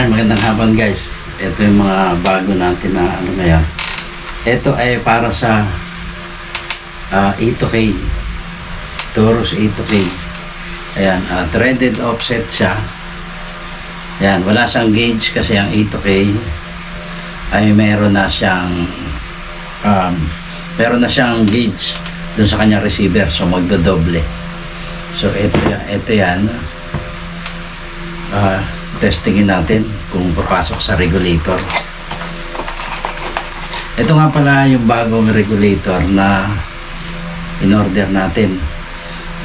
Okay, magandang hapon guys. Ito yung mga bago natin na ano ngayon. Ito ay para sa A2K. Taurus A2K. Ayan, threaded offset siya. Ayan, wala siyang gauge kasi ang A2K ay meron na siyang gauge dun sa kanya receiver. So magdodoble. So ito yan. Testingin natin kung papasok sa regulator. Ito nga pala yung bagong regulator na in-order natin.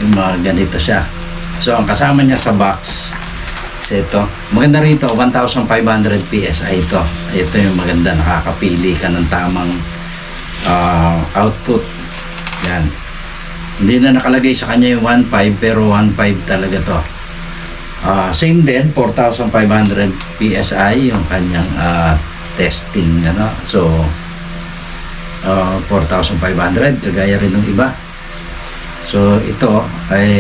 Yung mga ganito siya. So ang kasama niya sa box is ito. Maganda rito, 1,500 PSI ito. Ito yung maganda, nakakapili ka ng tamang output. Yan. Hindi na nakalagay sa kanya yung 1.5 pero 1.5 talaga to. Same din, 4,500 PSI yung kanyang testing, ano. So 4,500 kagaya rin ng iba. So ito ay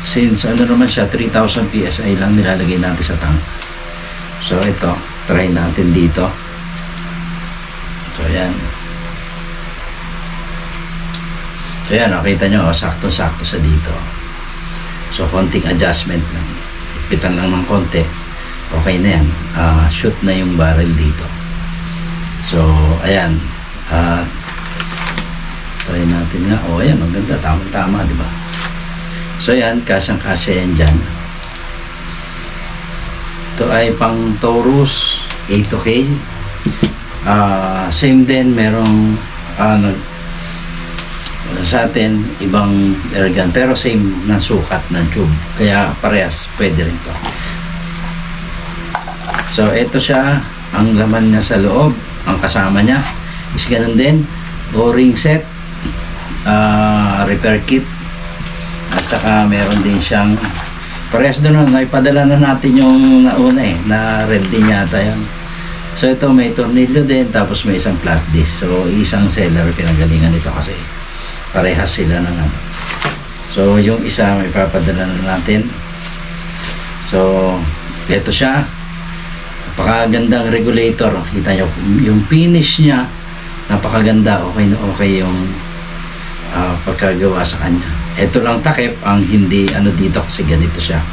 since ano naman siya, 3,000 PSI lang nilalagay natin sa tank. So ito, try natin dito. So yan. So yan, nakita nyo, sakto-sakto sa dito. So konting adjustment lang, ipitan lang ng konti, okay na yan. Shoot na yung barrel dito. So ayan, try natin nga. Ayan, ang ganda, tama-tama, di ba? So ayan, kasyang-kasya yan dyan. Ito ay pang Taurus A2K. Same din, merong sa atin ibang airgun pero same na sukat ng tube, kaya parehas pwede rin to. So ito siya, ang laman niya sa loob, ang kasama niya is ganun din, o-ring set, repair kit, at saka meron din siyang parehas doon. Naipadala na natin yung nauna na red din yata yan. So ito may tornilyo din, tapos may isang flat disc. So isang seller pinagalingan ito kasi parehas sila ng ano. So yung isa may papadala na natin. So ito siya, napakagandang regulator. Kita nyo yung finish niya, napakaganda. Okay yung pagkagawa sa kanya. Ito lang takip ang hindi ano dito kasi ganito siya.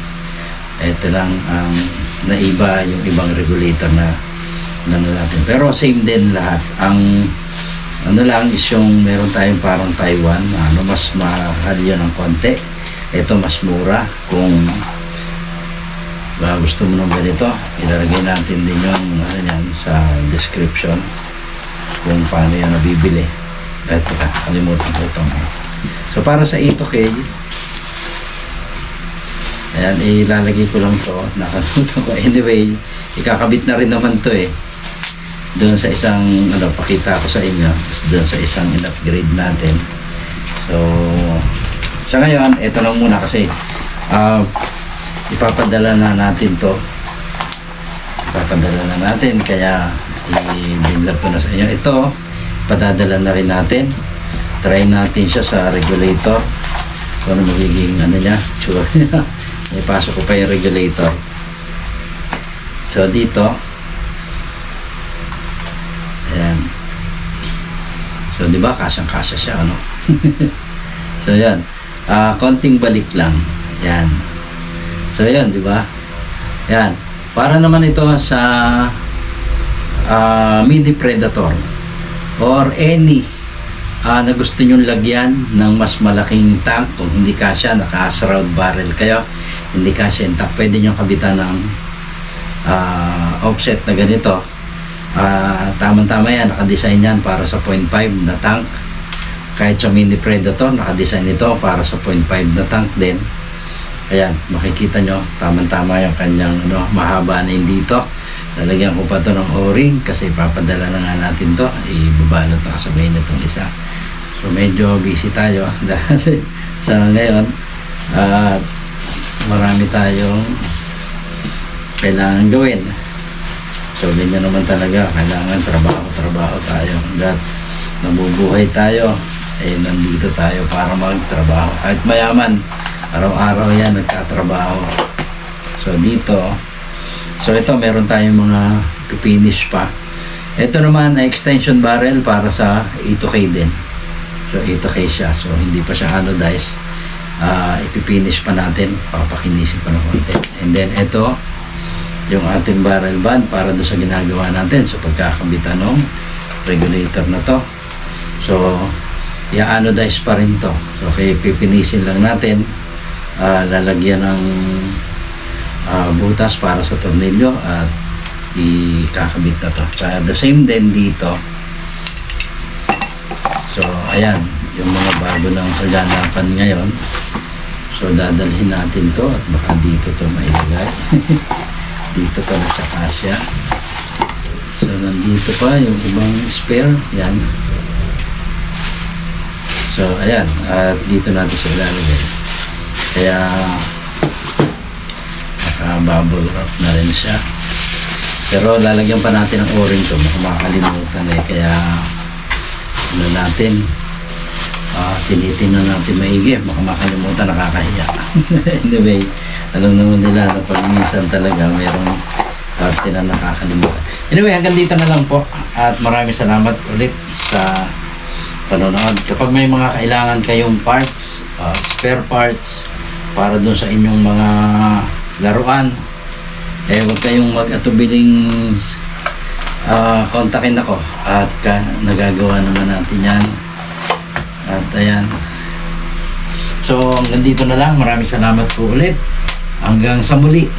Ito lang ang naiba yung ibang regulator na natin. Pero same din lahat. Ang ano lang is yung meron tayong parang Taiwan, mas mahal yun ng konti. Ito mas mura. Kung gusto mo ng ganito, ilalagay natin din yung ano yan sa description kung paano yan nabibili. Ito ka, kalimutan ko ito. So para sa A2K, ayan, ilalagay ko lang to, nakalimutan ko. Anyway, ikakabit na rin naman to doon sa isang pakita ko sa inyo, doon sa isang in-upgrade natin. So sa ngayon, ito lang muna kasi ipapadala na natin to, kaya i-vlog ko na sa inyo. Ito padadala na rin natin, try natin siya sa regulator kung ano magiging ano niya, tsura niya. Ipasok ko pa yung regulator. So dito, ayan. So di ba kasyang-kasya siya, ano? So yan. Konting balik lang. Yan. So yan, di ba? Yan. Para naman ito sa mini Predator or any na gusto nyong lagyan ng mas malaking tank. Kung hindi kasya, naka-shroud barrel kayo, hindi kasya yung tank, pwede nyong kabitan ng offset na ganito. Tamang-tama yan, nakadesign yan para sa 0.5 na tank. Kahit sa mini Predator, nakadesign ito para sa 0.5 na tank din. Ayan, makikita nyo, tamang-tama yung kanyang mahaba na yun dito. Lalagyan ko pa ito ng o-ring kasi papadala na nga natin to, ibabalot na kasabay na itong isa. So medyo busy tayo dahil sa ngayon marami tayong kailangan gawin. So ganyan naman talaga, kailangan trabaho tayo. Hanggat nabubuhay tayo, nandito tayo para magtrabaho. Kahit mayaman, araw-araw yan nagtatrabaho. So dito, so ito meron tayong mga pipinish pa. Ito naman ay extension barrel para sa A2K din. So A2K siya, so hindi pa siya anodized. Ipipinish pa natin, papakinisin pa ng konti. And then ito yung ating barrel band para doon sa ginagawa natin sa pagkakabitan ng regulator na to. So i-anodize pa rin to. So kaya pipinisin lang natin, lalagyan ng butas para sa tornilyo at ikakabit na to. At the same din dito. So ayan yung mga bago ng kaganapan ngayon. So dadalhin natin to at baka dito to mailagay. Dito pala sa kasya. So nandito pa yung ibang spare. Yan. So ayan, at dito natin siya ilalagay. Kaya naka-bubble wrap na rin siya. Pero lalagyan pa natin ng o-ring to, baka makakalimutan eh. Kaya ano natin, tinitingnan natin maigi, baka makalimutan, nakakahiya. Anyway, alam naman nila na pag minsan talaga mayroong parte na nakakalimutan. Anyway, hanggang dito na lang po at maraming salamat ulit sa panonood. Kapag may mga kailangan kayong parts, spare parts para dun sa inyong mga laruan, huwag kayong mag-atubiling kontakin ako at nagagawa naman natin yan. At ayan, so hanggang dito na lang, maraming salamat po ulit, hanggang sa muli.